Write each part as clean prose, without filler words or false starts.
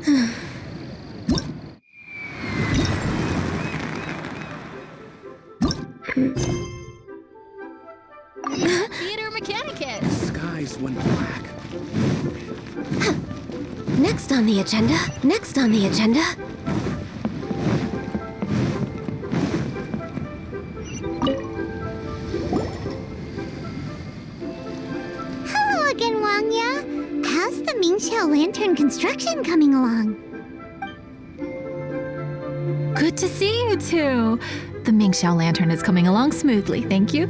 Theater Mechanicus! Skies went black. Next on the agenda. Next on the agenda. Hello again, Wangya. How's the miHoYo lantern construction coming along? Good to see you too. The miHoYo lantern is coming along smoothly, thank you.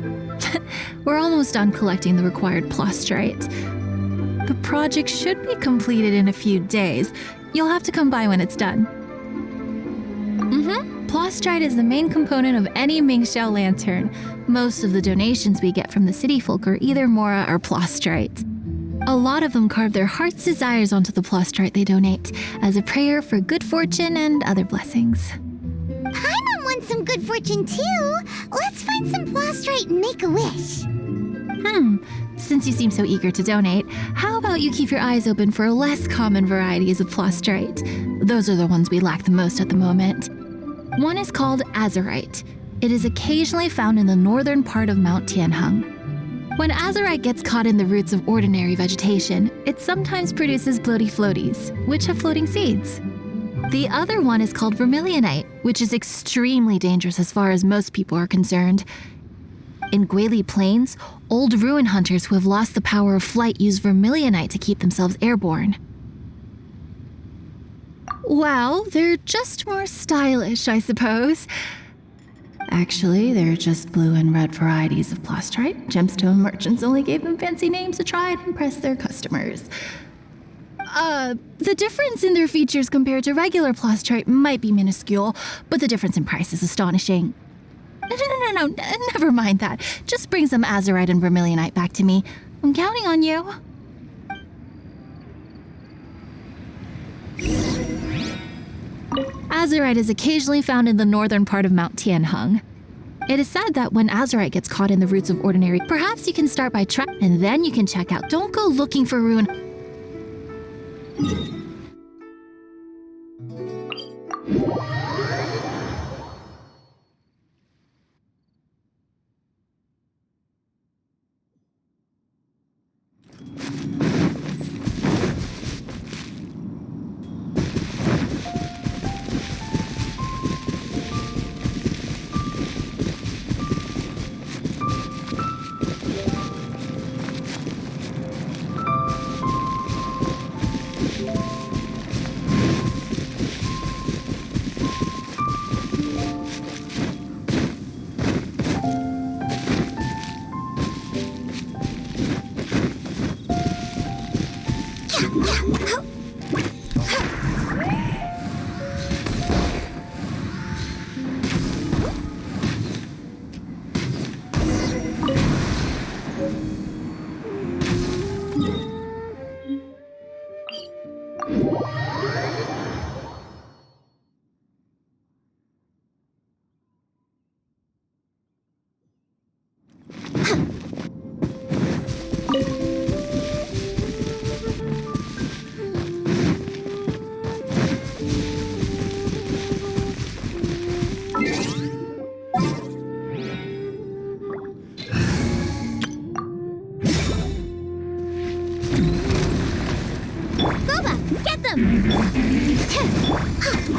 We're almost done collecting the required plastrite. The project should be completed in a few days. You'll have to come by when it's done. Plastrite is the main component of any miHoYo lantern. Most of the donations we get from the city folk are either mora or plastrite. A lot of them carve their heart's desires onto the plastrite they donate as a prayer for good fortune and other blessings. Paimon wants some good fortune too. Let's find some plastrite and make a wish. Since you seem so eager to donate, how about you keep your eyes open for less common varieties of plastrite? Those are the ones we lack the most at the moment. One is called azurite. It is occasionally found in the northern part of Mount Tianheng. When azurite gets caught in the roots of ordinary vegetation, it sometimes produces bloaty floaties, which have floating seeds. The other one is called vermilionite, which is extremely dangerous as far as most people are concerned. In Guili Plains, old ruin hunters who have lost the power of flight use vermilionite to keep themselves airborne. Well, they're just more stylish, I suppose. Actually, they're just blue and red varieties of plastrite. Gemstone merchants only gave them fancy names to try and impress their customers. The difference in their features compared to regular plastrite might be minuscule, but the difference in price is astonishing. No, never mind that. Just bring some azurite and vermilionite back to me. I'm counting on you. Azurite is occasionally found in the northern part of Mount Tianheng. It is said that when azurite gets caught in the roots of ordinary, perhaps you can start by trying, and then you can check out. Don't go looking for ruin.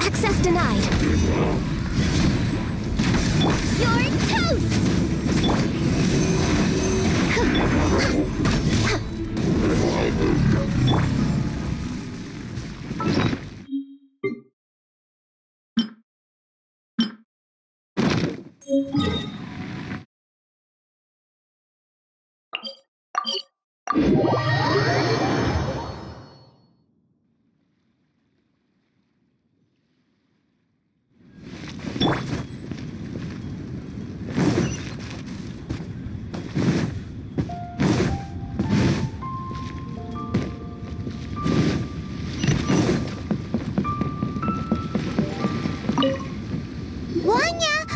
Access denied. You're toast!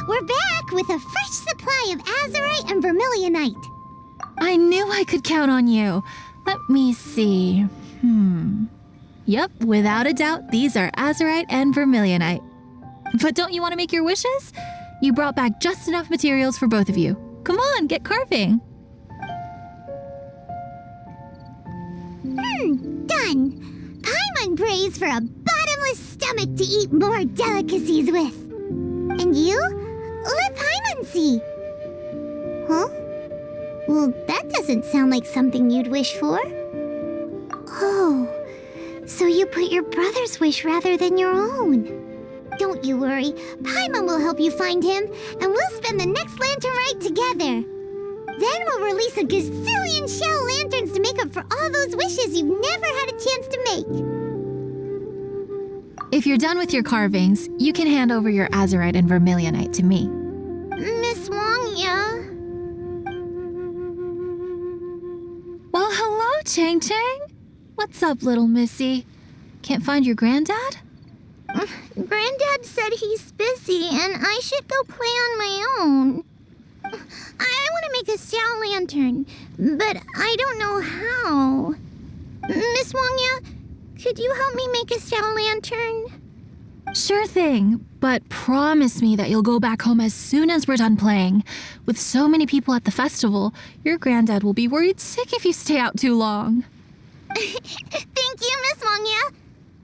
We're back with a fresh supply of azurite and vermilionite. I knew I could count on you. Let me see. Yep, without a doubt, these are azurite and vermilionite. But don't you want to make your wishes? You brought back just enough materials for both of you. Come on, get carving. Done! Paimon prays for a bottomless stomach to eat more delicacies with. And you? Let Paimon see. Huh? Well, that doesn't sound like something you'd wish for. Oh, so you put your brother's wish rather than your own. Don't you worry, Paimon will help you find him, and we'll spend the next lantern rite together. Then we'll release a gazillion shell lanterns to make up for all those wishes you've never had a chance to make. If you're done with your carvings, you can hand over your azurite and vermilionite to me. Miss Wangya. Well, hello, Chang Chang. What's up, little missy? Can't find your granddad? Granddad said he's busy and I should go play on my own. I want to make a shell lantern, but I don't know how. Miss Wangya, could you help me make a shell lantern? Sure thing, but promise me that you'll go back home as soon as we're done playing. With so many people at the festival, your granddad will be worried sick if you stay out too long. Thank you, Miss Wangya.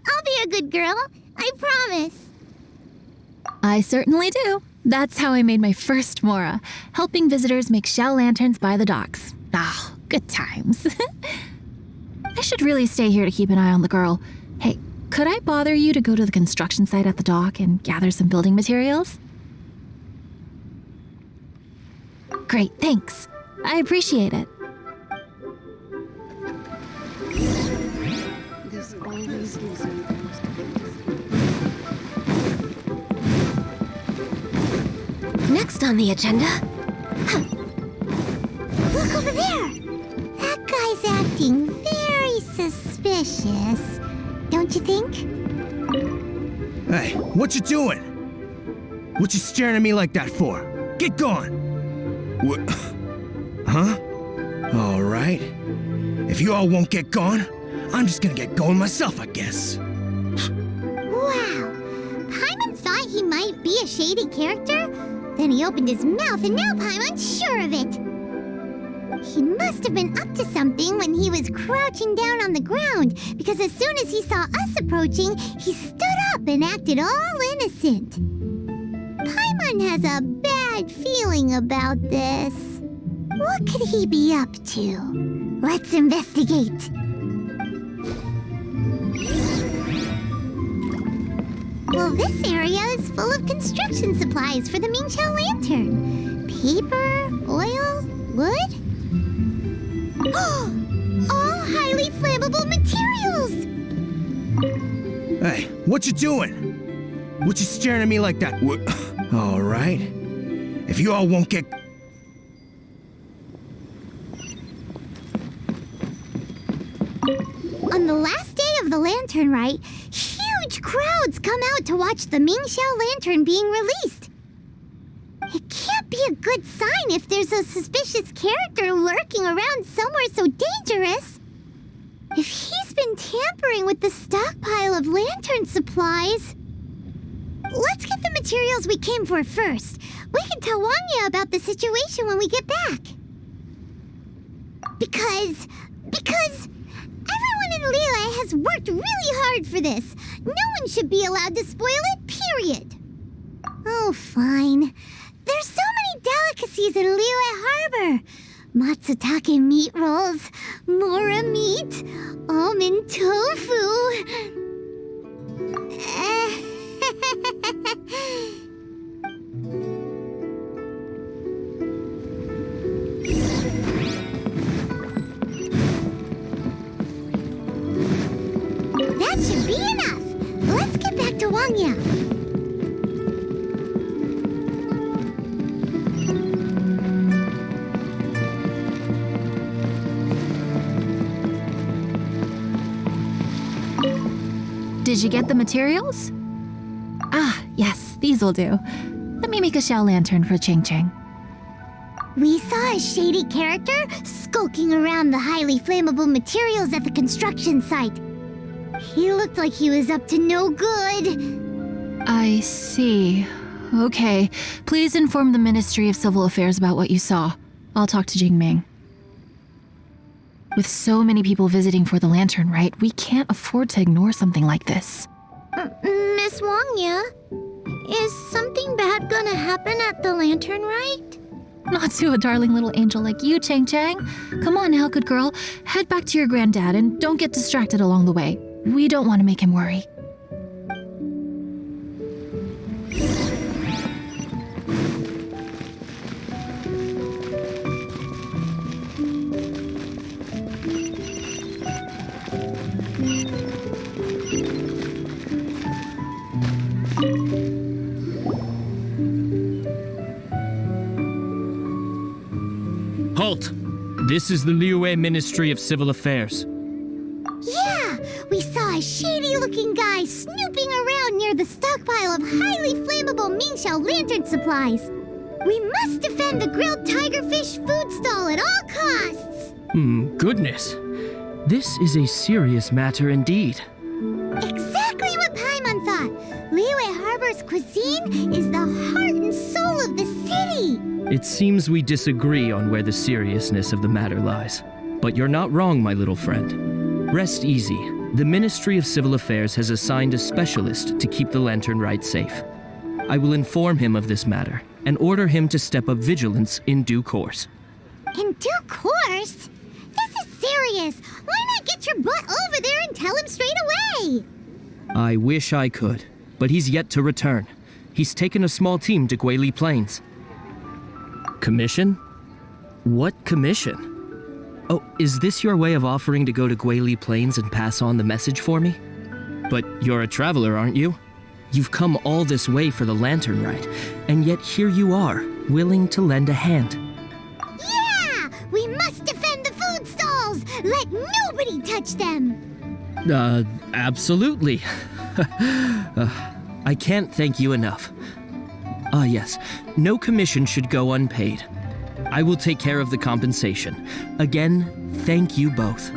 I'll be a good girl, I promise. I certainly do. That's how I made my first Mora, helping visitors make shell lanterns by the docks. Ah, good times. I should really stay here to keep an eye on the girl. Hey, could I bother you to go to the construction site at the dock and gather some building materials? Great, thanks. I appreciate it. This always gives me Next on the agenda. Look over there! That guy's acting very suspicious. Don't you think? Hey, what you doing? What you staring at me like that for? Get gone! What? Huh? All right. If you all won't get gone, I'm just gonna get going myself, I guess. Wow! Paimon thought he might be a shady character? Then he opened his mouth and now Paimon's sure of it. He must have been up to something when he was crouching down on the ground, because as soon as he saw us approaching, he stood up and acted all innocent. Paimon has a bad feeling about this. What could he be up to? Let's investigate. Well, this area is full of construction supplies for the miHoYo lantern. Paper, oil, wood. All highly flammable materials! Hey, what you doing? What you staring at me like that? What? All right. If you all won't get... On the last day of the lantern rite, huge crowds come out to watch the miHoYo lantern being released. It can't be a good sign if there's a suspicious character lurking around somewhere so dangerous. If he's been tampering with the stockpile of lantern supplies... Let's get the materials we came for first. We can tell Wangya about the situation when we get back. Because everyone in Liyue has worked really hard for this. No one should be allowed to spoil it, period. Oh, fine. There's so many delicacies in Liyue Harbor. Matsutake meat rolls, mora meat, almond tofu. That should be enough. Let's get back to Wangya. Did you get the materials? Ah, yes, these will do. Let me make a shell lantern for Chang Chang. We saw a shady character skulking around the highly flammable materials at the construction site. He looked like he was up to no good. I see. Okay, please inform the Ministry of Civil Affairs about what you saw. I'll talk to Jingming. With so many people visiting for the Lantern Rite, we can't afford to ignore something like this. Miss Wangya, is something bad gonna happen at the Lantern Rite? Not to a darling little angel like you, Chang Chang. Come on now, good girl. Head back to your granddad and don't get distracted along the way. We don't want to make him worry. Halt! This is the Liyue Ministry of Civil Affairs. Yeah, we saw a shady-looking guy snooping around near the stockpile of highly flammable Mingxiao lantern supplies. We must defend the grilled tigerfish food stall at all costs. Goodness. This is a serious matter indeed. Exactly what Paimon thought. Liyue Harbor's cuisine is the heart and soul of the city. It seems we disagree on where the seriousness of the matter lies. But you're not wrong, my little friend. Rest easy. The Ministry of Civil Affairs has assigned a specialist to keep the Lantern Rite safe. I will inform him of this matter and order him to step up vigilance in due course. In due course? This is serious. Why not get your butt over there and tell him straight away? I wish I could, but he's yet to return. He's taken a small team to Guili Plains. Commission? What commission? Oh, is this your way of offering to go to Guili Plains and pass on the message for me? But you're a traveler, aren't you? You've come all this way for the Lantern Rite, and yet here you are, willing to lend a hand. Yeah! We must defend the food stalls! Let nobody touch them! Absolutely. I can't thank you enough. Ah, yes. No commission should go unpaid. I will take care of the compensation. Again, thank you both.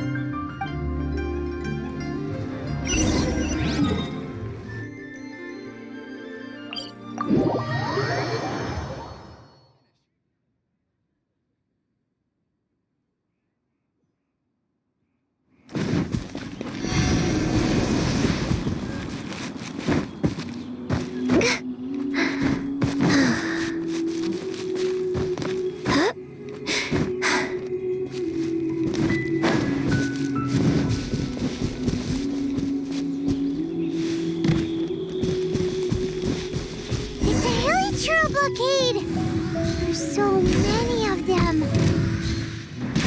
There's so many of them.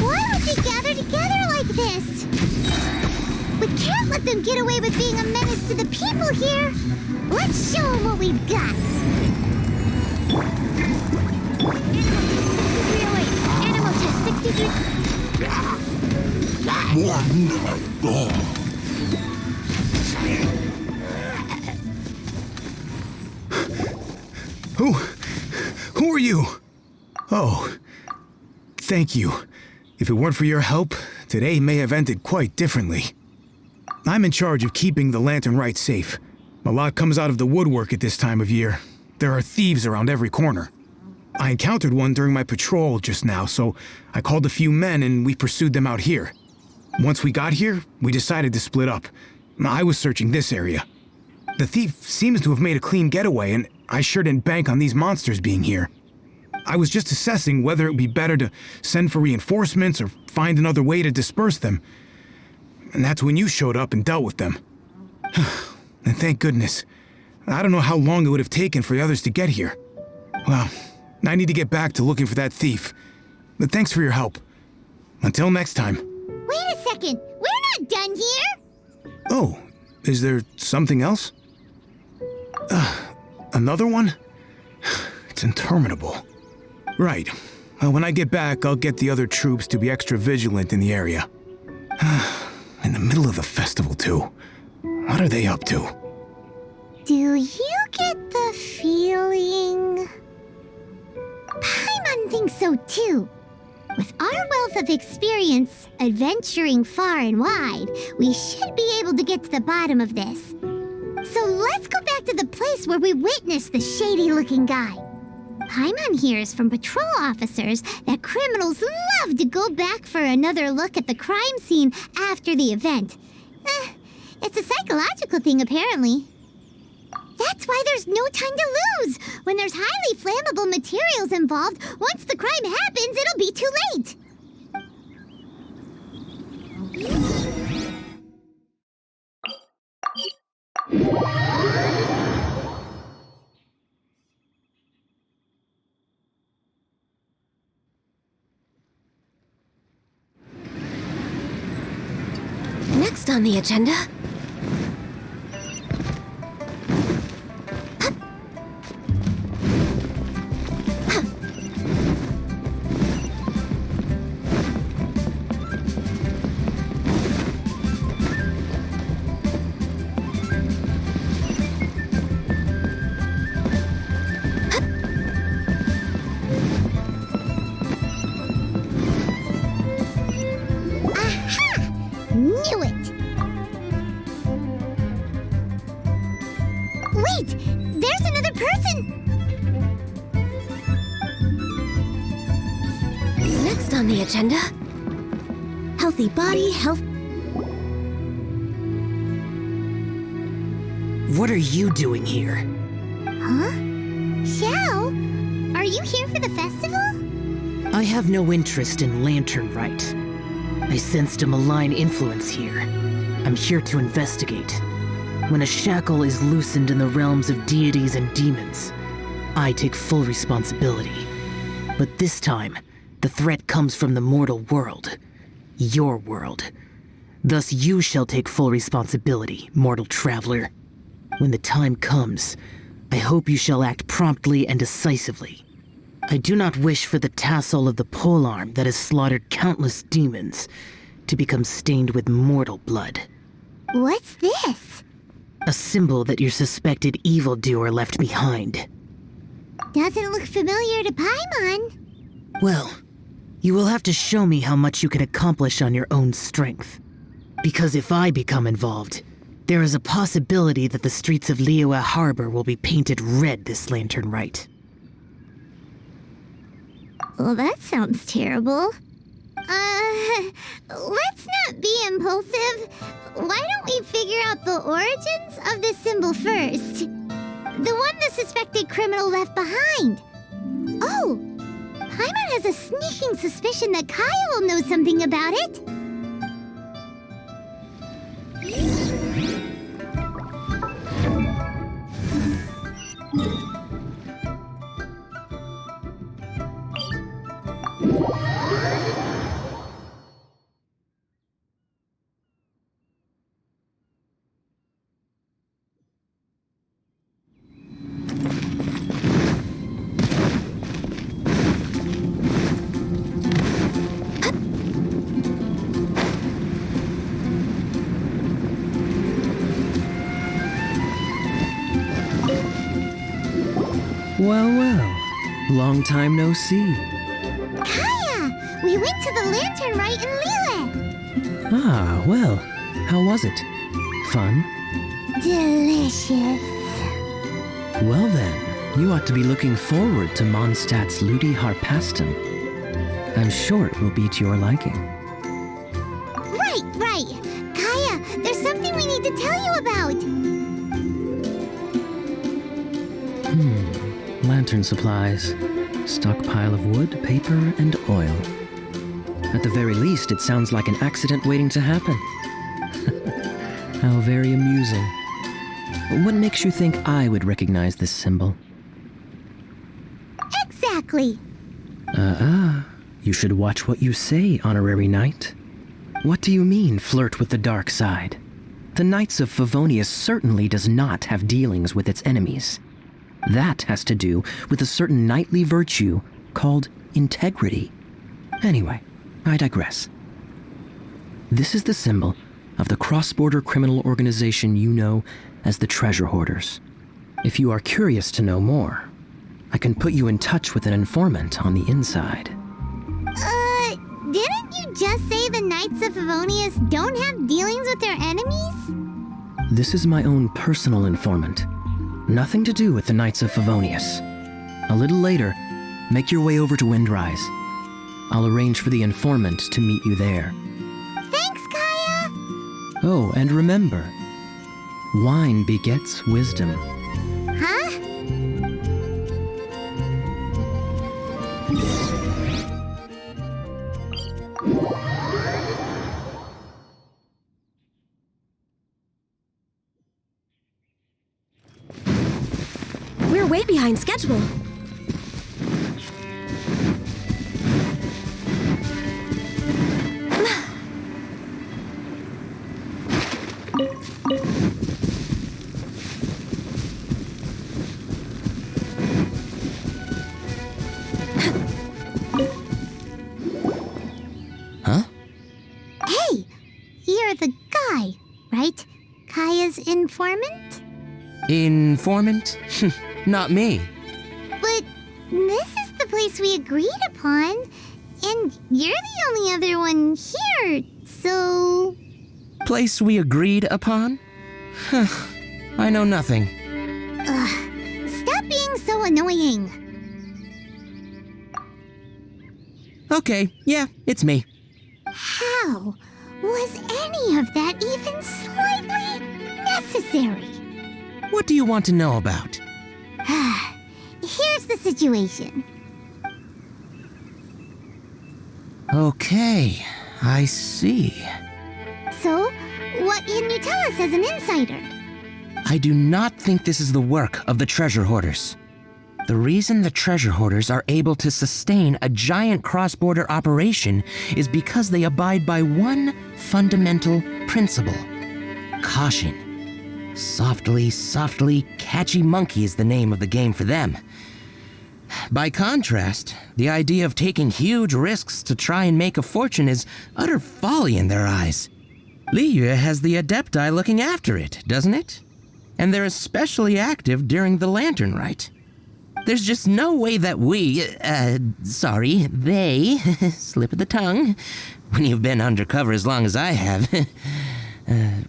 Why would they gather together like this? We can't let them get away with being a menace to the people here. Let's show them what we've got. Animal test 6308. Animal test 63. Who are you? Oh, thank you. If it weren't for your help, today may have ended quite differently. I'm in charge of keeping the Lantern Rite safe. A lot comes out of the woodwork at this time of year. There are thieves around every corner. I encountered one during my patrol just now, so I called a few men and we pursued them out here. Once we got here, we decided to split up. I was searching this area. The thief seems to have made a clean getaway, and I sure didn't bank on these monsters being here. I was just assessing whether it would be better to send for reinforcements or find another way to disperse them. And that's when you showed up and dealt with them. And thank goodness. I don't know how long it would have taken for the others to get here. Well, I need to get back to looking for that thief. But thanks for your help. Until next time. Wait a second. We're not done here. Oh, is there something else? Another one? It's interminable. Right. Well, when I get back, I'll get the other troops to be extra vigilant in the area. In the middle of the festival, too. What are they up to? Do you get the feeling... Paimon thinks so, too. With our wealth of experience adventuring far and wide, we should be able to get to the bottom of this. So let's go back to the place where we witnessed the shady-looking guy. Paimon hears from patrol officers that criminals love to go back for another look at the crime scene after the event. It's a psychological thing, apparently. That's why there's no time to lose. When there's highly flammable materials involved, once the crime happens, it'll be too late. Next on the agenda... Knew it! Wait! There's another person! Next on the agenda... Healthy body, health... What are you doing here? Huh? Xiao? Are you here for the festival? I have no interest in Lantern Rite. I sensed a malign influence here. I'm here to investigate. When a shackle is loosened in the realms of deities and demons, I take full responsibility. But this time, the threat comes from the mortal world. Your world. Thus you shall take full responsibility, mortal traveler. When the time comes, I hope you shall act promptly and decisively. I do not wish for the tassel of the polearm that has slaughtered countless demons to become stained with mortal blood. What's this? A symbol that your suspected evildoer left behind. Doesn't look familiar to Paimon. Well, you will have to show me how much you can accomplish on your own strength. Because if I become involved, there is a possibility that the streets of Liyue Harbor will be painted red this Lantern Rite. Well, that sounds terrible. Let's not be impulsive. Why don't we figure out the origins of this symbol first? The one the suspected criminal left behind. Oh! Paimon has a sneaking suspicion that Kaya will know something about it. Well, well. Long time no see. Kaya! We went to the Lantern Rite in Liyue. Ah, well. How was it? Fun? Delicious. Well then, you ought to be looking forward to Mondstadt's Ludi Harpaston. I'm sure it will be to your liking. Right. Kaya, there's something we need to tell you about. Lantern supplies. Stockpile of wood, paper, and oil. At the very least, it sounds like an accident waiting to happen. How very amusing. What makes you think I would recognize this symbol? Exactly. You should watch what you say, honorary knight. What do you mean, flirt with the dark side? The Knights of Favonius certainly does not have dealings with its enemies. That has to do with a certain knightly virtue called integrity. Anyway, I digress. This is the symbol of the cross-border criminal organization you know as the Treasure Hoarders. If you are curious to know more, I can put you in touch with an informant on the inside. just say the Knights of Favonius don't have dealings with their enemies? This is my own personal informant. Nothing to do with the Knights of Favonius. A little later, make your way over to Windrise. I'll arrange for the informant to meet you there. Thanks, Kaya! Oh, and remember, wine begets wisdom. Huh? We're way behind schedule. Huh? Hey! You're the guy, right? Kaya's informant? Informant? Not me. But this is the place we agreed upon, and you're the only other one here, so... Place we agreed upon? I know nothing. Ugh, stop being so annoying. Okay, yeah, it's me. How was any of that even slightly necessary? What do you want to know about? Here's the situation. Okay, I see. So, what can you tell us as an insider? I do not think this is the work of the treasure hoarders. The reason the treasure hoarders are able to sustain a giant cross-border operation is because they abide by one fundamental principle: caution. Softly, softly, catchy monkey is the name of the game for them. By contrast, the idea of taking huge risks to try and make a fortune is utter folly in their eyes. Liyue has the Adepti looking after it, doesn't it? And they're especially active during the Lantern Rite. There's just no way that they, slip of the tongue, when you've been undercover as long as I have.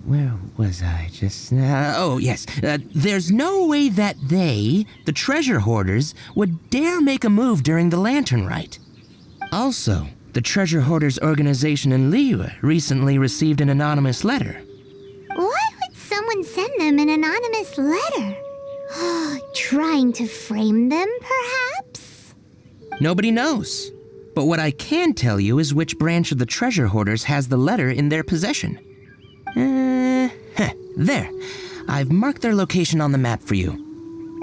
Where was I just now? Oh, yes. There's no way that they, the treasure hoarders, would dare make a move during the Lantern Rite. Also, the treasure hoarders organization in Liyue recently received an anonymous letter. Why would someone send them an anonymous letter? Trying to frame them, perhaps? Nobody knows. But what I can tell you is which branch of the treasure hoarders has the letter in their possession. There. I've marked their location on the map for you.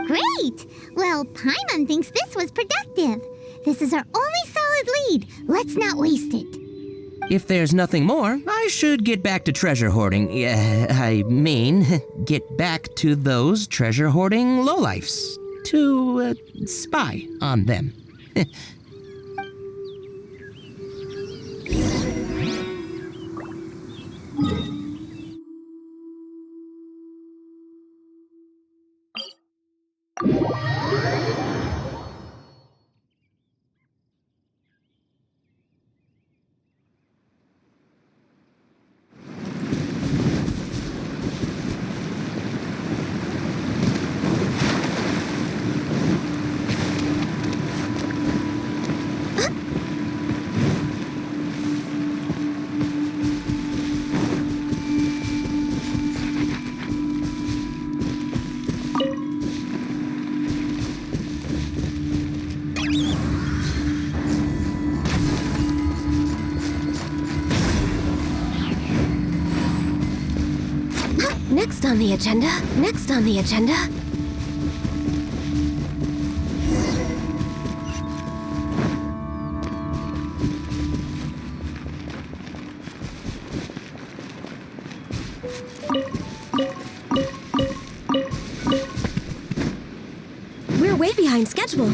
Great! Well, Paimon thinks this was productive. This is our only solid lead. Let's not waste it. If there's nothing more, I should get back to treasure hoarding. Get back to those treasure hoarding lowlifes. To, spy on them. Next on the agenda. We're way behind schedule.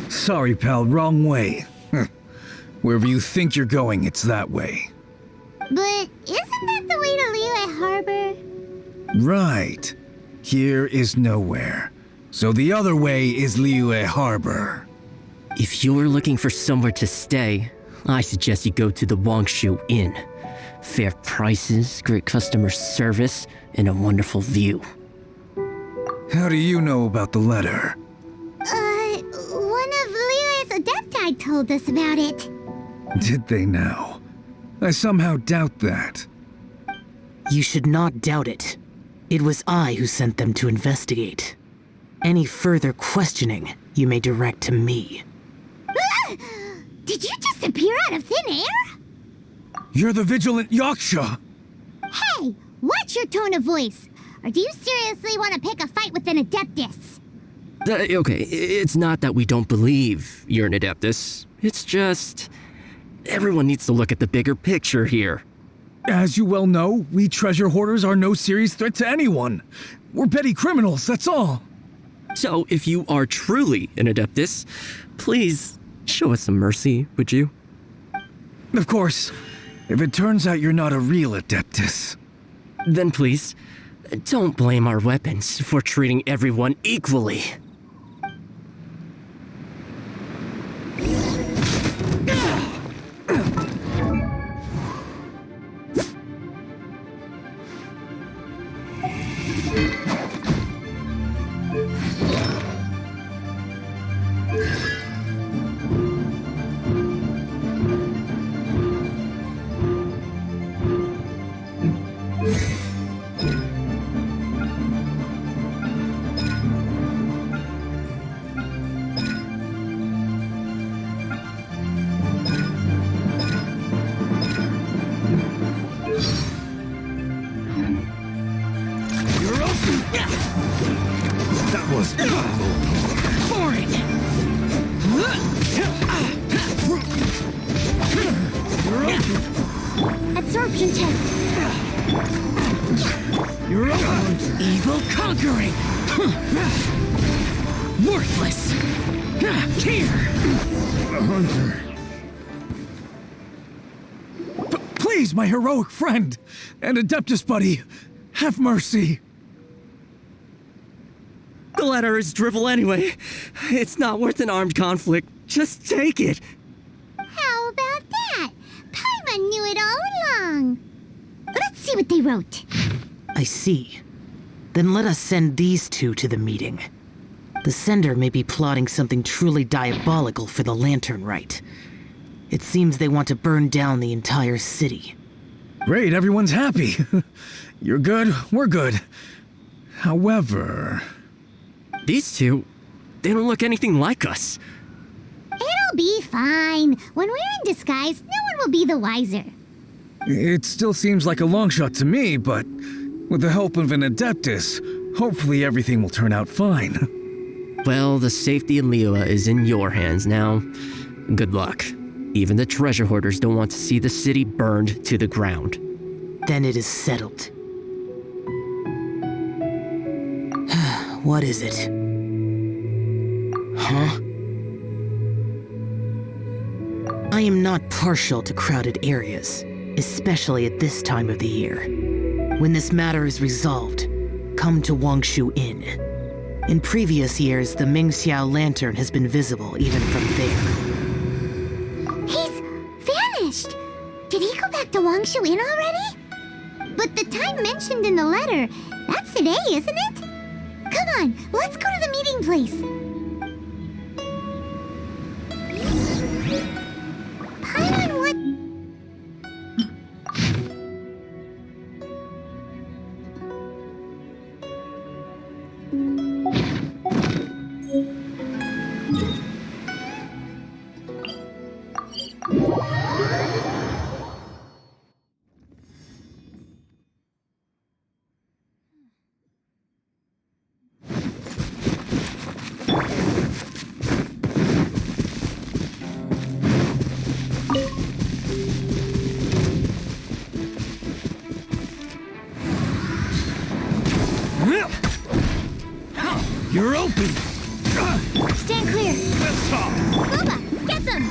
Sorry, pal, wrong way. Wherever you think you're going, it's that way. But isn't that the way to Liyue Harbor? Right. Here is nowhere. So the other way is Liyue Harbor. If you're looking for somewhere to stay, I suggest you go to the Wangshu Inn. Fair prices, great customer service, and a wonderful view. How do you know about the letter? One of Liyue's Adepti told us about it. Did they now? I somehow doubt that. You should not doubt it. It was I who sent them to investigate. Any further questioning you may direct to me. Did you just appear out of thin air? You're the vigilant Yaksha! Hey, watch your tone of voice. Or do you seriously want to pick a fight with an Adeptus? Okay, it's not that we don't believe you're an Adeptus. It's just... everyone needs to look at the bigger picture here. As you well know, we treasure hoarders are no serious threat to anyone. We're petty criminals, that's all. So, if you are truly an Adeptus, please show us some mercy, would you? Of course, if it turns out you're not a real Adeptus. Then please, don't blame our weapons for treating everyone equally. That was Foreign! Absorption test. You're over. Evil conquering! Worthless! Here! A hunter. Please, my heroic friend and Adeptus buddy, have mercy. The letter is drivel anyway. It's not worth an armed conflict. Just take it. How about that? Paimon knew it all along. Let's see what they wrote. I see. Then let us send these two to the meeting. The sender may be plotting something truly diabolical for the Lantern Rite. It seems they want to burn down the entire city. Great, everyone's happy. You're good, we're good. However... These two, they don't look anything like us. It'll be fine. When we're in disguise, no one will be the wiser. It still seems like a long shot to me, but with the help of an Adeptus, hopefully everything will turn out fine. Well, the safety of Liyue is in your hands now. Good luck. Even the treasure hoarders don't want to see the city burned to the ground. Then it is settled. What is it? Huh? I am not partial to crowded areas, especially at this time of the year. When this matter is resolved, come to Wangshu Inn. In previous years, the Mingxiao lantern has been visible even from there. He's vanished. Did he go back to Wangshu Inn already? But the time mentioned in the letter, that's today, isn't it? Come on, let's go to the meeting place. Paimon, what? You're open! Stand clear. Let's talk! Booba, get them!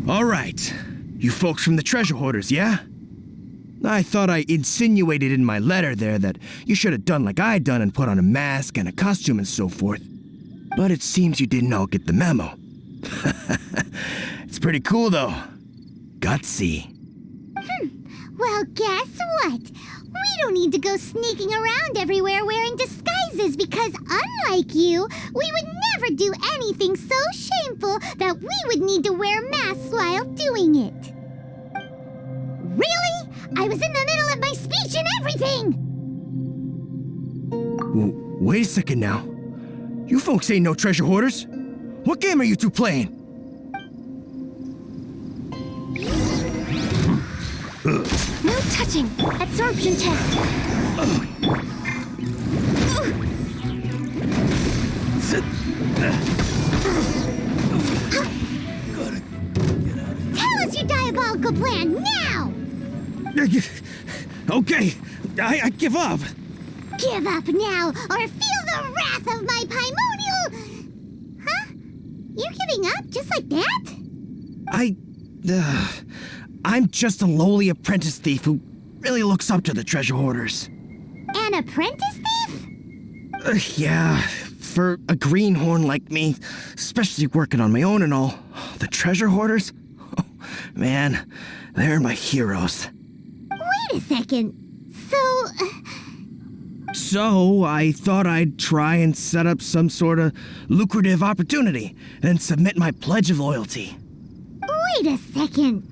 All right. You folks from the treasure hoarders, yeah? I thought I insinuated in my letter there that you should have done like I done and put on a mask and a costume and so forth. But it seems you didn't all get the memo. It's pretty cool, though. Gutsy. Well, guess what? We don't need to go sneaking around everywhere wearing disguises because, unlike you, we would never do anything so shameful that we would need to wear masks while doing it. Really? I was in the middle of my speech and everything! Wait a second now. You folks ain't no treasure hoarders. What game are you two playing? No touching. Absorption test. Tell us your diabolical plan now! Okay, I give up. Give up now, or feel the wrath of my primordial... Huh? You're giving up just like that? I'm just a lowly apprentice thief who really looks up to the treasure hoarders. An apprentice thief? Yeah, for a greenhorn like me, especially working on my own and all, the treasure hoarders? Oh, man, they're my heroes. Wait a second. So, I thought I'd try and set up some sort of lucrative opportunity, and submit my pledge of loyalty. Wait a second.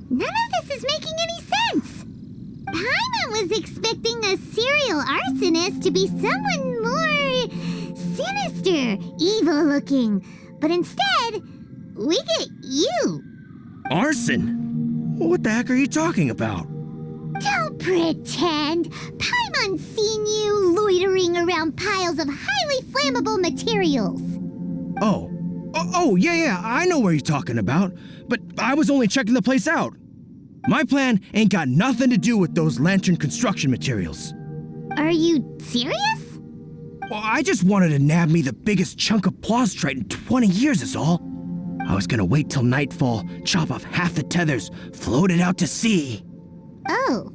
None of this is making any sense. Paimon was expecting a serial arsonist to be someone more sinister, evil-looking. But instead, we get you. Arson? What the heck are you talking about? Don't pretend. Paimon's seen you loitering around piles of highly flammable materials. Oh, yeah, I know what you're talking about. But I was only checking the place out. My plan ain't got nothing to do with those lantern construction materials. Are you serious? Well, I just wanted to nab me the biggest chunk of plaustrite in 20 years is all. I was gonna wait till nightfall, chop off half the tethers, float it out to sea. Oh.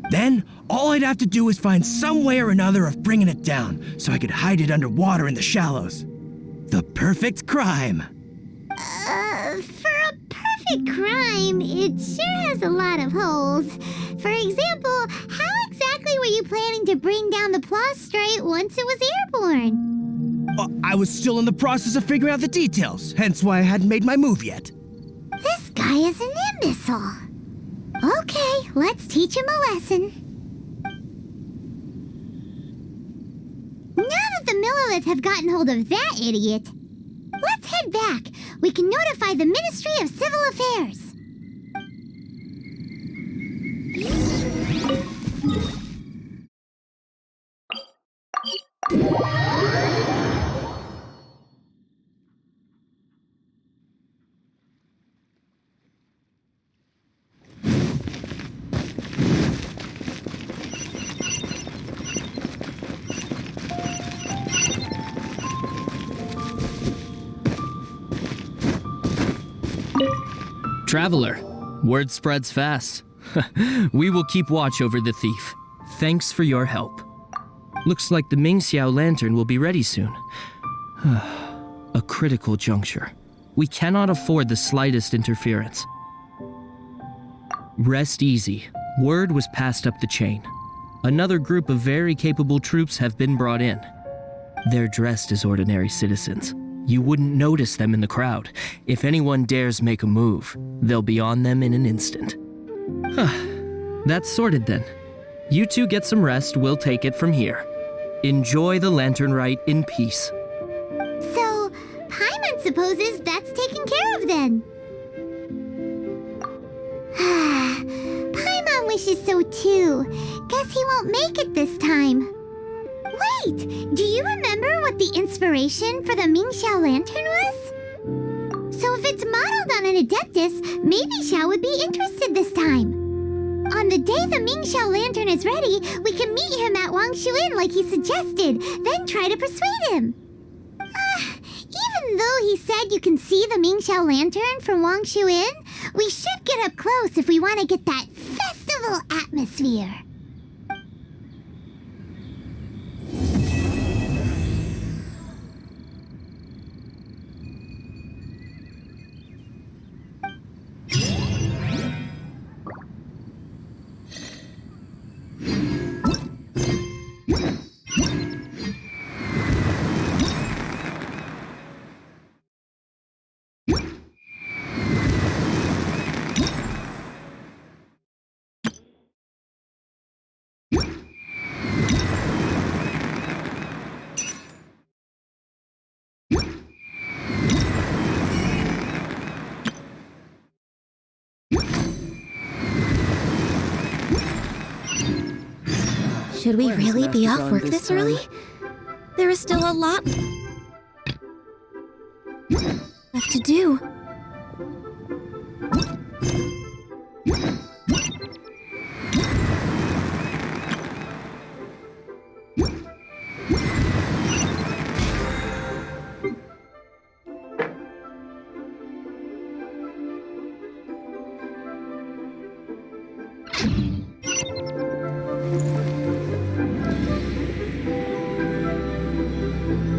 Then, all I'd have to do is find some way or another of bringing it down, so I could hide it underwater in the shallows. The perfect crime. For a perfect crime, it sure has a lot of holes. For example, how exactly were you planning to bring down the plaustrite once it was airborne? I was still in the process of figuring out the details, hence why I hadn't made my move yet. This guy is an imbecile. Okay, let's teach him a lesson. Now that the Millilith have gotten hold of that idiot, let's head back. We can notify the Ministry of Civil Affairs. Traveler, word spreads fast. We will keep watch over the thief. Thanks for your help. Looks like the Mingxiao lantern will be ready soon. A critical juncture. We cannot afford the slightest interference. Rest easy. Word was passed up the chain. Another group of very capable troops have been brought in. They're dressed as ordinary citizens. You wouldn't notice them in the crowd. If anyone dares make a move, they'll be on them in an instant. That's sorted then. You two get some rest, we'll take it from here. Enjoy the lantern rite in peace. So, Paimon supposes that's taken care of then. Paimon wishes so too. Guess he won't make it this time. Wait, do you remember what the inspiration for the Mingxiao lantern was? So if it's modeled on an Adeptus, maybe Xiao would be interested this time. On the day the Mingxiao lantern is ready, we can meet him at Wangshu Inn like he suggested, then try to persuade him. Even Though he said you can see the Mingxiao lantern from Wangshu Inn, we should get up close if we want to get that festival atmosphere. Should we really be off work this early? There is still a lot left to do.